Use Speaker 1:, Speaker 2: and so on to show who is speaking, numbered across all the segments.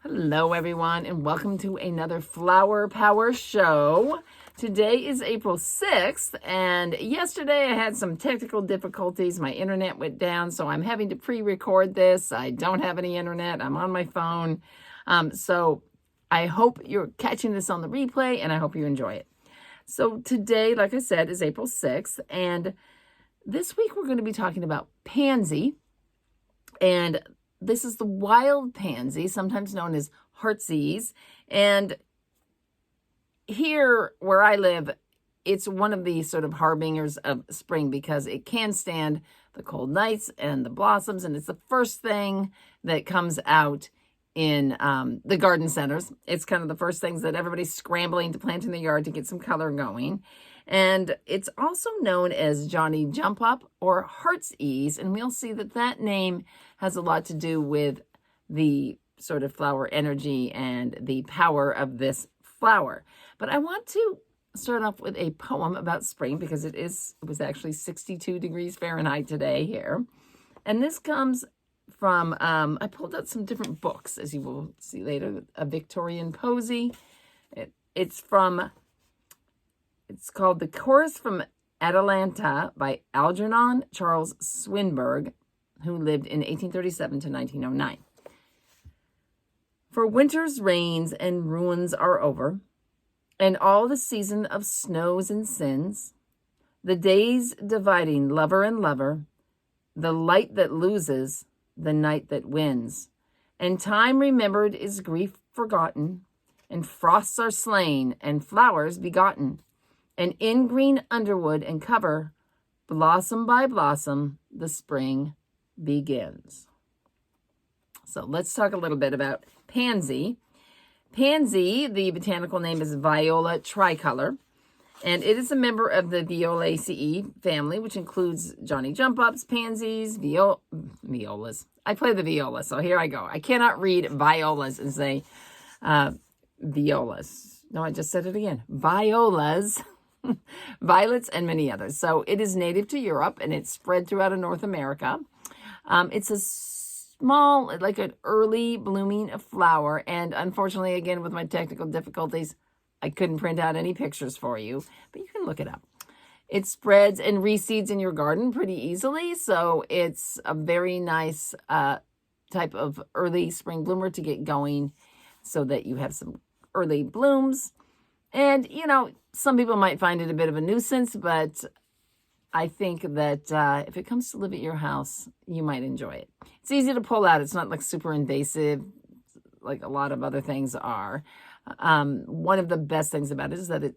Speaker 1: Hello, everyone, and welcome to another Flower Power Show. Today is April 6th, and yesterday I had some technical difficulties. My internet went down, so I'm having to pre-record this. I don't have any internet. I'm on my phone. So I hope you're catching this on the replay, and I hope you enjoy it. So today, like I said, is April 6th, and this week we're going to be talking about Pansy, and this is the wild pansy, sometimes known as Heartsease. And here where I live, it's one of the sort of harbingers of spring because it can stand the cold nights and the blossoms. And it's the first thing that comes out in the garden centers. It's kind of the first things that everybody's scrambling to plant in the yard to get some color going. And it's also known as Johnny Jump Up or Heartsease. And we'll see that that name has a lot to do with the sort of flower energy and the power of this flower. But I want to start off with a poem about spring because it was actually 62 degrees Fahrenheit today here. And this comes from, I pulled out some different books, as you will see later, a Victorian Posy. It's called The Chorus from Atalanta by Algernon Charles Swinburne, who lived in 1837 to 1909. For winter's rains and ruins are over, and all the season of snows and sins, the days dividing lover and lover, the light that loses, the night that wins, and time remembered is grief forgotten, and frosts are slain and flowers begotten, and in green underwood and cover, blossom by blossom, the spring begins. So let's talk a little bit about pansy. Pansy, the botanical name is Viola tricolor, and it is a member of the Violaceae family, which includes Johnny Jump Ups, pansies, violas. I play the viola, so here I go. I cannot read violas and say violas. No, I just said it again. Violas. Violets, and many others. So it is native to Europe, and it's spread throughout North America. It's a small, like an early blooming flower, and unfortunately, again, with my technical difficulties, I couldn't print out any pictures for you, but you can look it up. It spreads and reseeds in your garden pretty easily, so it's a very nice type of early spring bloomer to get going so that you have some early blooms. And, you know, some people might find it a bit of a nuisance, but I think that if it comes to live at your house, you might enjoy it. It's easy to pull out. It's not like super invasive like a lot of other things are. One of the best things about it is that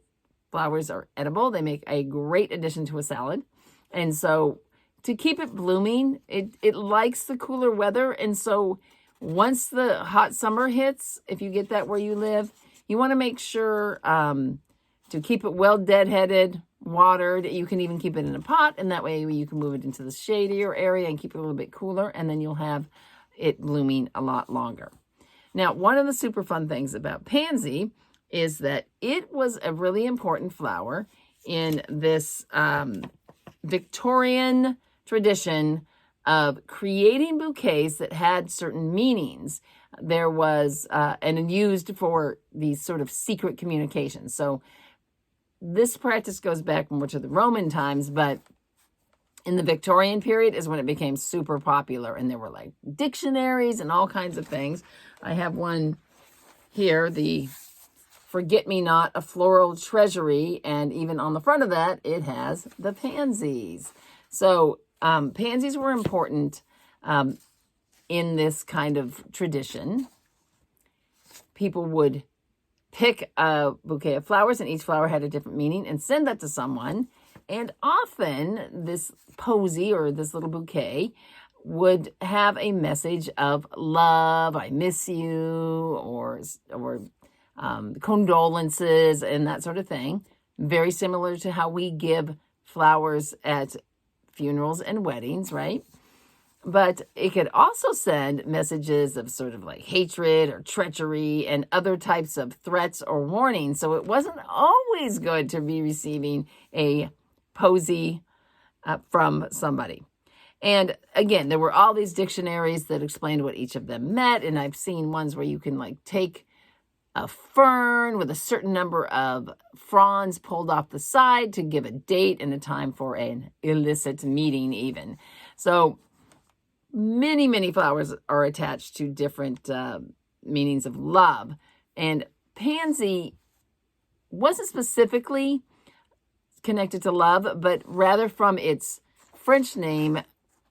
Speaker 1: flowers are edible. They make a great addition to a salad. And so to keep it blooming, it likes the cooler weather. And so once the hot summer hits, if you get that where you live, you want to make sure to keep it well deadheaded, watered. You can even keep it in a pot, and that way you can move it into the shadier area and keep it a little bit cooler, and then you'll have it blooming a lot longer. Now, one of the super fun things about pansy is that it was a really important flower in this Victorian tradition of creating bouquets that had certain meanings. There was, and used for these sort of secret communications. So this practice goes back more to the Roman times, but in the Victorian period is when it became super popular. And there were like dictionaries and all kinds of things. I have one here, the Forget-Me-Not, a Floral Treasury. And even on the front of that, it has the pansies. So pansies were important in this kind of tradition. People would pick a bouquet of flowers, and each flower had a different meaning, and send that to someone. And often this posy or this little bouquet would have a message of love, I miss you, or condolences and that sort of thing. Very similar to how we give flowers at funerals and weddings, right? But it could also send messages of sort of like hatred or treachery and other types of threats or warnings. So it wasn't always good to be receiving a posy from somebody. And again, there were all these dictionaries that explained what each of them meant. And I've seen ones where you can like take a fern with a certain number of fronds pulled off the side to give a date and a time for an illicit meeting even. So many, many flowers are attached to different meanings of love. And pansy wasn't specifically connected to love, but rather from its French name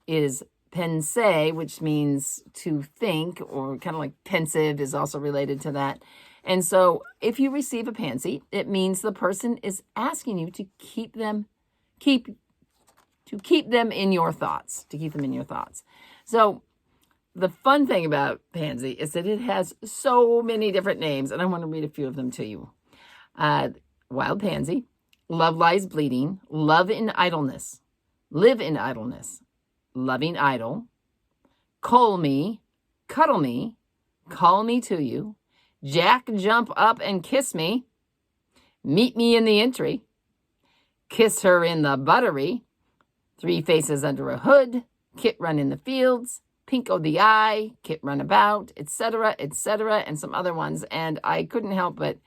Speaker 1: is Pansy, which means to think, or kind of like pensive is also related to that. And so if you receive a pansy, it means the person is asking you to keep them in your thoughts, So the fun thing about pansy is that it has so many different names, and I want to read a few of them to you. Wild pansy, love lies bleeding, love in idleness, live in idleness, loving idle, cuddle me, call me to you, Jack jump up and kiss me, meet me in the entry, kiss her in the buttery, three faces under a hood, Kit run in the fields, pink o' the eye, Kit run about, etc., and some other ones. And I couldn't help but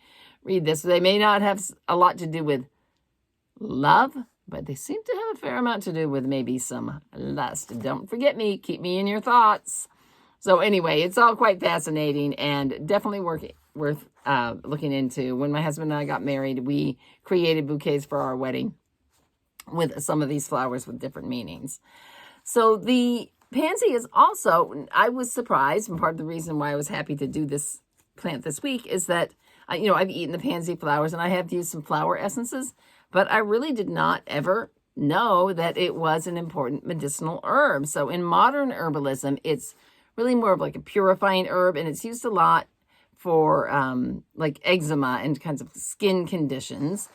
Speaker 1: read this. They may not have a lot to do with love, but they seem to have a fair amount to do with maybe some lust. Don't forget me. Keep me in your thoughts. So anyway, it's all quite fascinating and definitely worth looking into. When my husband and I got married, we created bouquets for our wedding with some of these flowers with different meanings. So the pansy is also, I was surprised, and part of the reason why I was happy to do this plant this week is that, I've eaten the pansy flowers and I have used some flower essences, but I really did not ever know that it was an important medicinal herb. So in modern herbalism, it's really more of like a purifying herb, and it's used a lot for like eczema and kinds of skin conditions.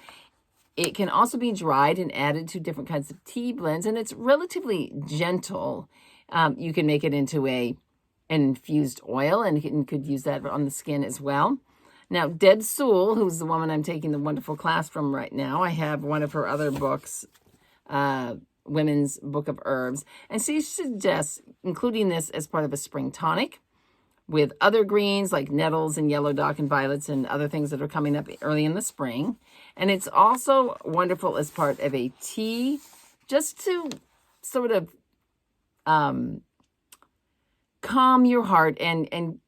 Speaker 1: It can also be dried and added to different kinds of tea blends, and it's relatively gentle. You can make it into an infused oil, and you could use that on the skin as well. Now, Deb Sewell, who's the woman I'm taking the wonderful class from right now, I have one of her other books, Women's Book of Herbs, and she suggests including this as part of a spring tonic with other greens like nettles and yellow dock and violets and other things that are coming up early in the spring. And it's also wonderful as part of a tea, just to sort of calm your heart and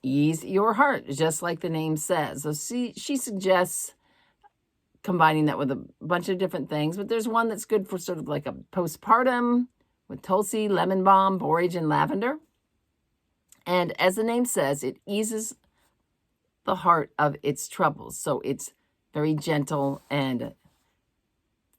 Speaker 1: ease your heart, just like the name says. So she suggests combining that with a bunch of different things, but there's one that's good for sort of like a postpartum with tulsi, lemon balm, borage, and lavender. And as the name says, it eases the heart of its troubles. So it's very gentle, and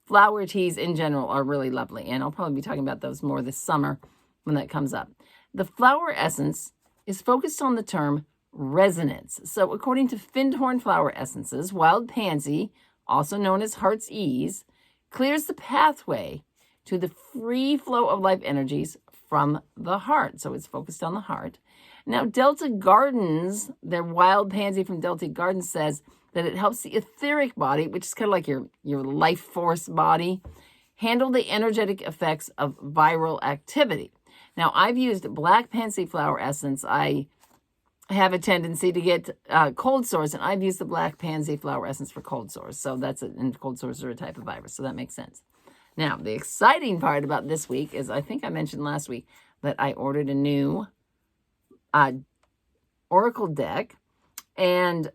Speaker 1: flower teas in general are really lovely. And I'll probably be talking about those more this summer when that comes up. The flower essence is focused on the term resonance. So according to Findhorn Flower Essences, wild pansy, also known as Heartsease, clears the pathway to the free flow of life energies from the heart. So it's focused on the heart. Now, Delta Gardens, their wild pansy from Delta Gardens, says that it helps the etheric body, which is kind of like your life force body, handle the energetic effects of viral activity. Now, I've used black pansy flower essence. I have a tendency to get cold sores, and I've used the black pansy flower essence for cold sores. So and cold sores are a type of virus, so that makes sense. Now, the exciting part about this week is, I think I mentioned last week that I ordered a new oracle deck, and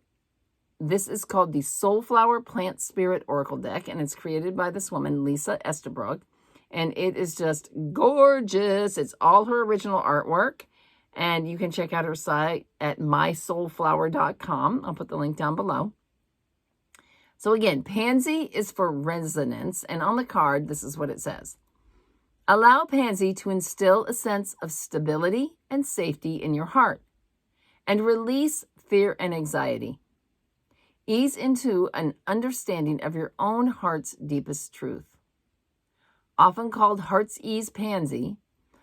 Speaker 1: this is called the Soulflower Plant Spirit Oracle Deck, and it's created by this woman, Lisa Estabrook, and it is just gorgeous. It's all her original artwork, and you can check out her site at mysoulflower.com. I'll put the link down below. So again, pansy is for resonance, and on the card, this is what it says. Allow pansy to instill a sense of stability and safety in your heart, and release fear and anxiety. Ease into an understanding of your own heart's deepest truth. Often called Heartsease pansy,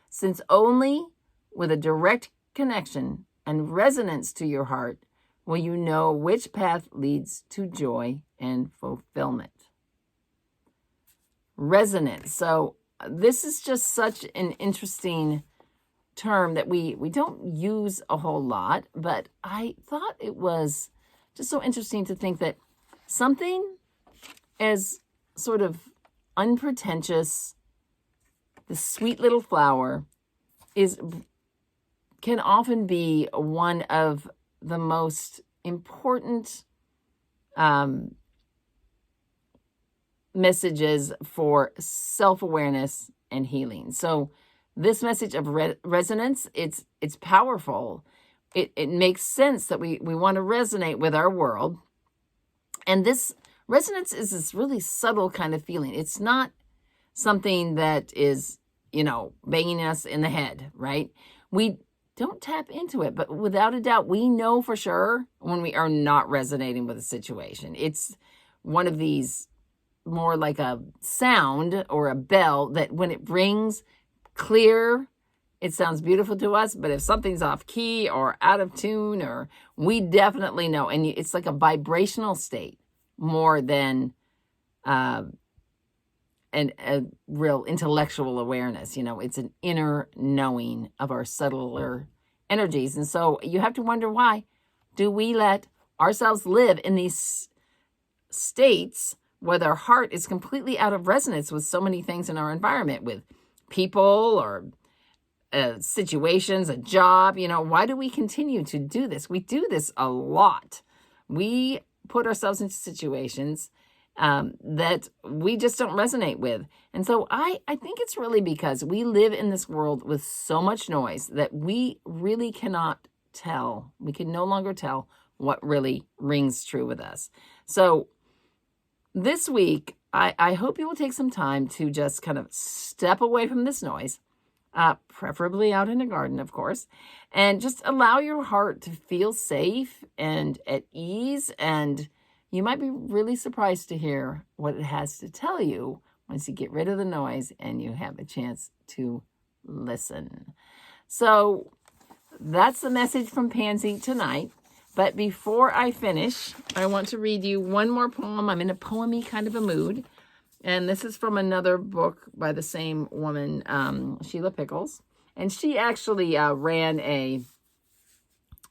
Speaker 1: since only with a direct connection and resonance to your heart will you know which path leads to joy and fulfillment. Resonance. So this is just such an interesting term that we don't use a whole lot, but I thought it was just so interesting to think that something as sort of unpretentious, the sweet little flower, can often be one of the most important messages for self-awareness and healing. So this message of resonance, it's powerful. It makes sense that we want to resonate with our world. And this resonance is this really subtle kind of feeling. It's not something that is, banging us in the head, right? We don't tap into it, but without a doubt, we know for sure when we are not resonating with a situation. It's one of these more like a sound or a bell that when it rings clear, it sounds beautiful to us, but if something's off key or out of tune, or we definitely know, and it's like a vibrational state more than a real intellectual awareness. It's an inner knowing of our subtler energies. And so you have to wonder, why do we let ourselves live in these states where their heart is completely out of resonance with so many things in our environment, with people or situations, a job? Why do we continue to do this? We do this a lot. We put ourselves into situations that we just don't resonate with. And so I think it's really because we live in this world with so much noise that we really cannot tell. We can no longer tell what really rings true with us. So this week, I hope you will take some time to just kind of step away from this noise, preferably out in a garden, of course, and just allow your heart to feel safe and at ease. And you might be really surprised to hear what it has to tell you once you get rid of the noise and you have a chance to listen. So that's the message from Pansy tonight. But before I finish, I want to read you one more poem. I'm in a poemy kind of a mood. And this is from another book by the same woman, Sheila Pickles. And she actually ran I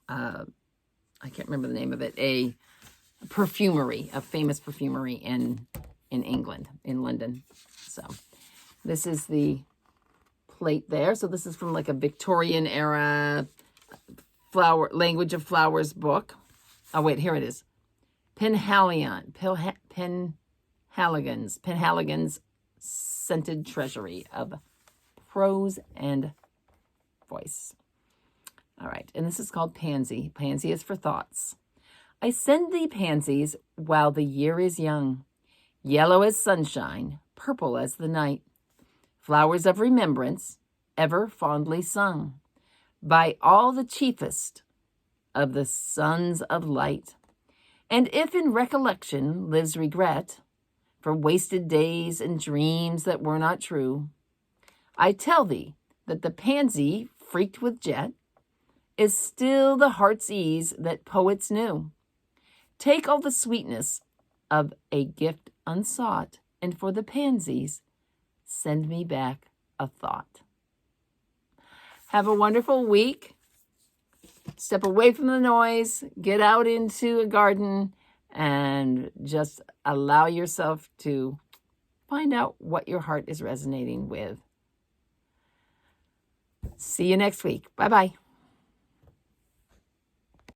Speaker 1: can't remember the name of it, a perfumery, a famous perfumery in England, in London. So this is the plate there. So this is from like a Victorian era language of flowers book. Oh wait, here it is. Penhaligon's Scented Treasury of Prose and Voice. All right, and this is called Pansy. Pansy is for thoughts. I send thee pansies while the year is young, yellow as sunshine, purple as the night, flowers of remembrance, ever fondly sung by all the chiefest of the sons of light. And if in recollection lives regret for wasted days and dreams that were not true, I tell thee that the pansy freaked with jet is still the heartsease that poets knew. Take all the sweetness of a gift unsought, and for the pansies, send me back a thought. Have a wonderful week. Step away from the noise, get out into a garden, and just allow yourself to find out what your heart is resonating with. See you next week. Bye-bye.